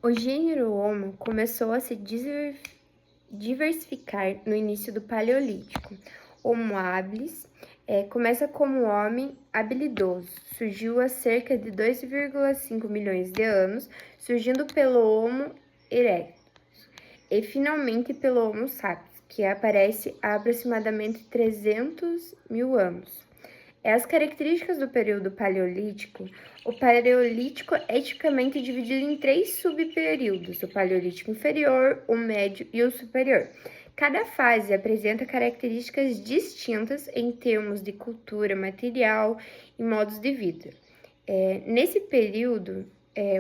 O gênero Homo começou a se diversificar no início do Paleolítico. Homo habilis começa como homem habilidoso, surgiu há cerca de 2,5 milhões de anos, surgindo pelo Homo erectus e finalmente pelo Homo sapiens, que aparece há aproximadamente 300 mil anos. As características do período paleolítico. O paleolítico é tipicamente dividido em 3 subperíodos: o paleolítico inferior, o médio e o superior. Cada fase apresenta características distintas em termos de cultura, material e modos de vida. Nesse período,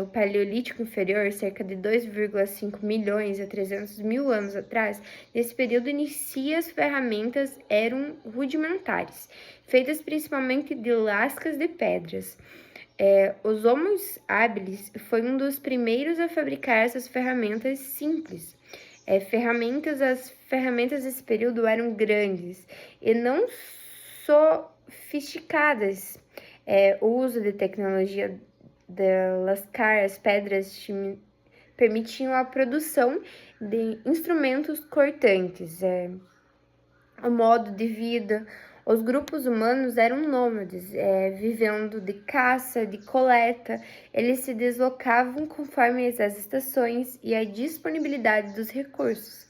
o Paleolítico Inferior, cerca de 2,5 milhões a 300 mil anos atrás, nesse período inicia as ferramentas eram rudimentares, feitas principalmente de lascas de pedras. Os Homo habilis foi um dos primeiros a fabricar essas ferramentas simples. As ferramentas desse período eram grandes e não sofisticadas. O uso de tecnologia de lascar as pedras permitiam a produção de instrumentos cortantes. O modo de vida. Os grupos humanos eram nômades, vivendo de caça, de coleta. Eles se deslocavam conforme as estações e a disponibilidade dos recursos.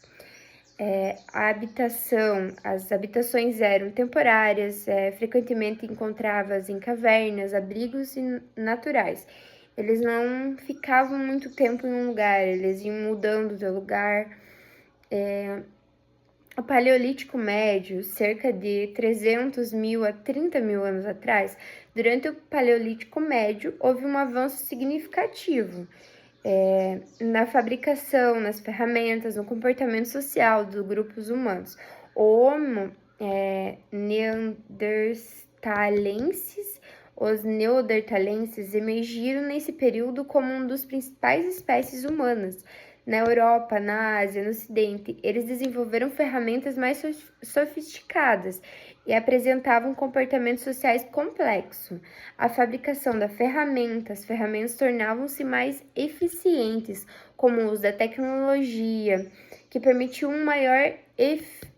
As habitações eram temporárias, frequentemente encontradas em cavernas, abrigos naturais. Eles não ficavam muito tempo em um lugar, eles iam mudando de lugar. O Paleolítico Médio, cerca de 300 mil a 30 mil anos atrás, durante o Paleolítico Médio, houve um avanço significativo na fabricação, nas ferramentas, no comportamento social dos grupos humanos. O Homo neanderthalensis, os neanderthalenses emergiram nesse período como uma das principais espécies humanas. Na Europa, na Ásia, no Ocidente, eles desenvolveram ferramentas mais sofisticadas e apresentavam comportamentos sociais complexos. A fabricação das ferramentas tornavam-se mais eficientes, como o uso da tecnologia, que permitiu uma maior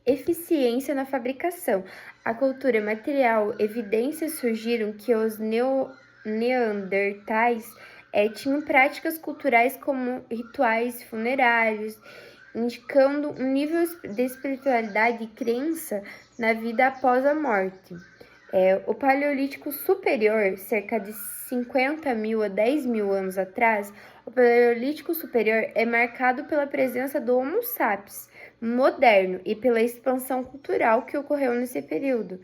eficiência na fabricação. A cultura material, evidências surgiram que os neandertais tinham práticas culturais como rituais funerários, indicando um nível de espiritualidade e crença na vida após a morte. O Paleolítico Superior, cerca de 50 mil a 10 mil anos atrás, o Paleolítico Superior é marcado pela presença do Homo sapiens moderno e pela expansão cultural que ocorreu nesse período.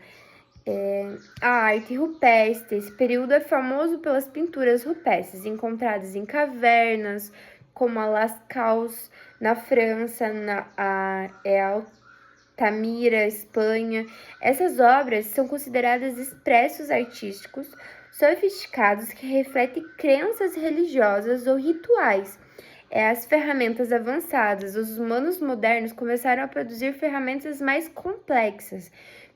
A arte rupestre. Esse período é famoso pelas pinturas rupestres encontradas em cavernas, como a Lascaux, na França, Altamira, Espanha. Essas obras são consideradas expressos artísticos sofisticados que refletem crenças religiosas ou rituais. As ferramentas avançadas. Os humanos modernos começaram a produzir ferramentas mais complexas,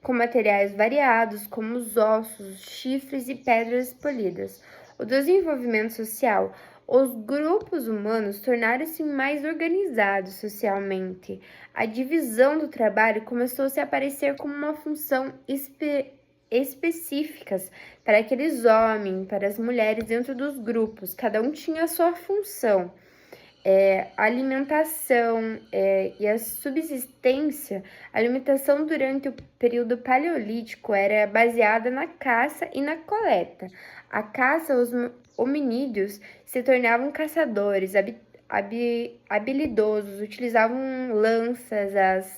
com materiais variados, como os ossos, chifres e pedras polidas. O desenvolvimento social. Os grupos humanos tornaram-se mais organizados socialmente. A divisão do trabalho começou a se aparecer como uma função específicas para aqueles homens, para as mulheres dentro dos grupos. Cada um tinha a sua função. A alimentação e a subsistência. A alimentação durante o período paleolítico era baseada na caça e na coleta. A caça, os hominídeos se tornavam caçadores habilidosos, utilizavam lanças,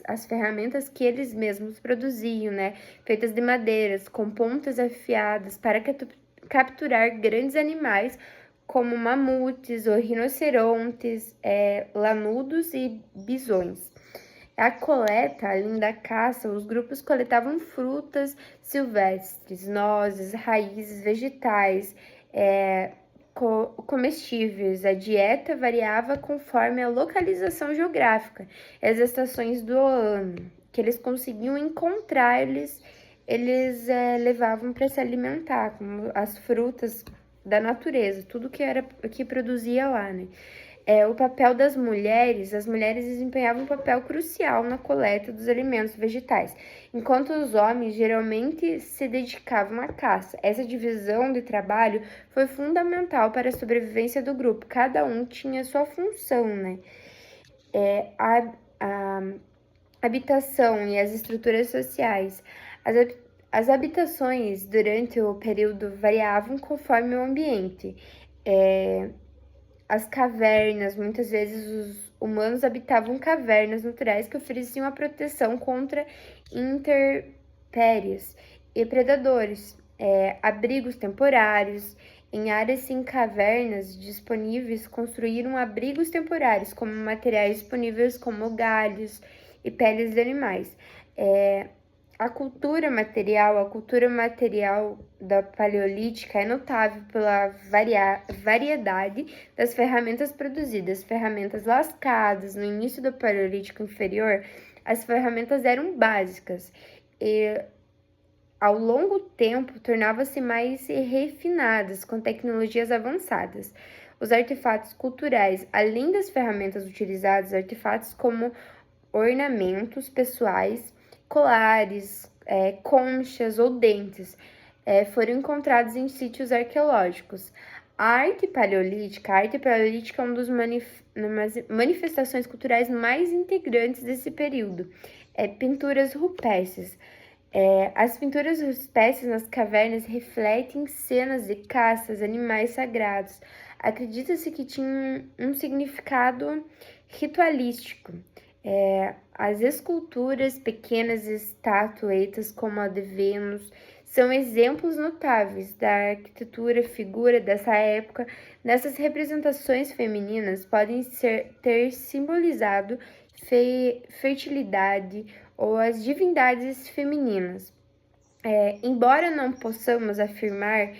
as ferramentas que eles mesmos produziam, né, feitas de madeiras, com pontas afiadas para capturar grandes animais como mamutes ou rinocerontes, lanudos e bisões. A coleta, além da caça, os grupos coletavam frutas silvestres, nozes, raízes, vegetais, comestíveis. A dieta variava conforme a localização geográfica e as estações do ano que eles conseguiam encontrar, eles levavam para se alimentar, como as frutas da natureza, tudo que produzia lá, né? O papel das mulheres, as mulheres desempenhavam um papel crucial na coleta dos alimentos vegetais, enquanto os homens geralmente se dedicavam à caça. Essa divisão de trabalho foi fundamental para a sobrevivência do grupo, cada um tinha sua função, né? A habitação e as estruturas sociais. As habitações durante o período variavam conforme o ambiente. As cavernas, muitas vezes os humanos habitavam cavernas naturais que ofereciam a proteção contra intempéries e predadores, abrigos temporários. Em áreas sem cavernas disponíveis, construíram abrigos temporários, como materiais disponíveis como galhos e peles de animais. A cultura material da Paleolítica é notável pela variedade das ferramentas produzidas. Ferramentas lascadas. No início do Paleolítico Inferior, as ferramentas eram básicas e, ao longo do tempo, tornavam-se mais refinadas, com tecnologias avançadas. Os artefatos culturais, além das ferramentas utilizadas, artefatos como ornamentos pessoais, colares, conchas ou dentes, foram encontrados em sítios arqueológicos. A arte paleolítica é uma das manifestações culturais mais integrantes desse período. Pinturas rupestres. As pinturas rupestres nas cavernas refletem cenas de caças, animais sagrados. Acredita-se que tinham um significado ritualístico. As esculturas, pequenas estatuetas como a de Vênus, são exemplos notáveis da arquitetura figura dessa época. Nessas representações femininas podem ter simbolizado fertilidade ou as divindades femininas. Embora não possamos afirmar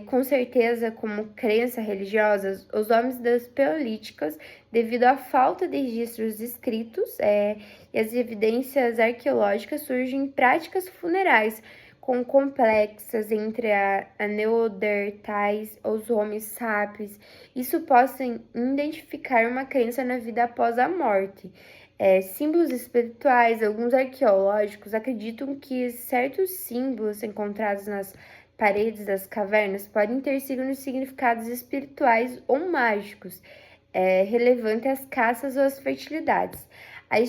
com certeza como crença religiosa, os homens das Paleolíticas, devido à falta de registros escritos e as evidências arqueológicas, surgem práticas funerais complexas entre a neandertais ou os homens sapiens. Isso possa identificar uma crença na vida após a morte. Símbolos espirituais. Alguns arqueológicos acreditam que certos símbolos encontrados nas paredes das cavernas podem ter significados espirituais ou mágicos, relevante às caças ou às fertilidades. A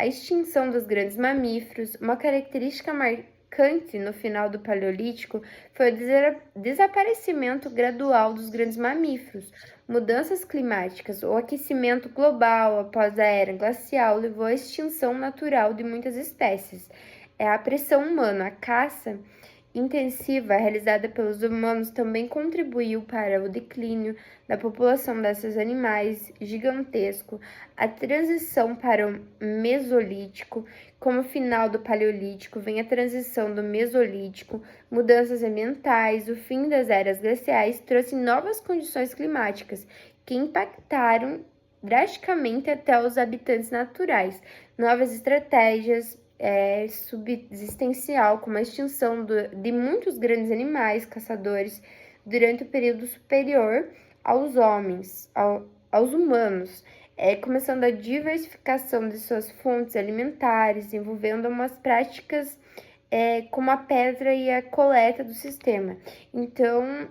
extinção dos grandes mamíferos. Uma característica marcante no final do Paleolítico foi o desaparecimento gradual dos grandes mamíferos. Mudanças climáticas. O aquecimento global após a era glacial levou à extinção natural de muitas espécies. A pressão humana, a caça intensiva realizada pelos humanos também contribuiu para o declínio da população desses animais gigantescos. A transição para o Mesolítico. Como final do Paleolítico, vem a transição do Mesolítico, mudanças ambientais, o fim das eras glaciais trouxe novas condições climáticas que impactaram drasticamente até os habitantes naturais. Novas estratégias subsistencial, como a extinção de muitos grandes animais caçadores durante o período superior aos homens, aos humanos, começando a diversificação de suas fontes alimentares, envolvendo umas práticas como a pedra e a coleta do sistema. Então,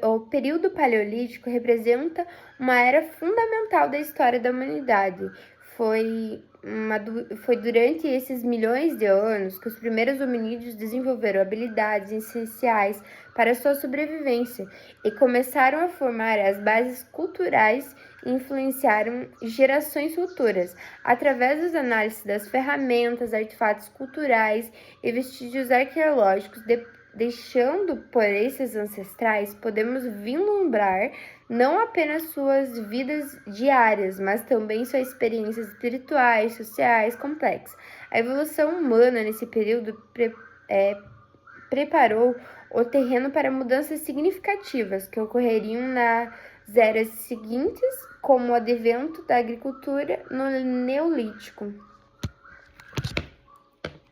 o período paleolítico representa uma era fundamental da história da humanidade. Foi durante esses milhões de anos que os primeiros hominídeos desenvolveram habilidades essenciais para sua sobrevivência e começaram a formar as bases culturais e influenciaram gerações futuras. Através das análises das ferramentas, artefatos culturais e vestígios arqueológicos deixando por esses ancestrais, podemos vislumbrar não apenas suas vidas diárias, mas também suas experiências espirituais, sociais, complexas. A evolução humana nesse período preparou o terreno para mudanças significativas que ocorreriam nas eras seguintes, como o advento da agricultura no Neolítico.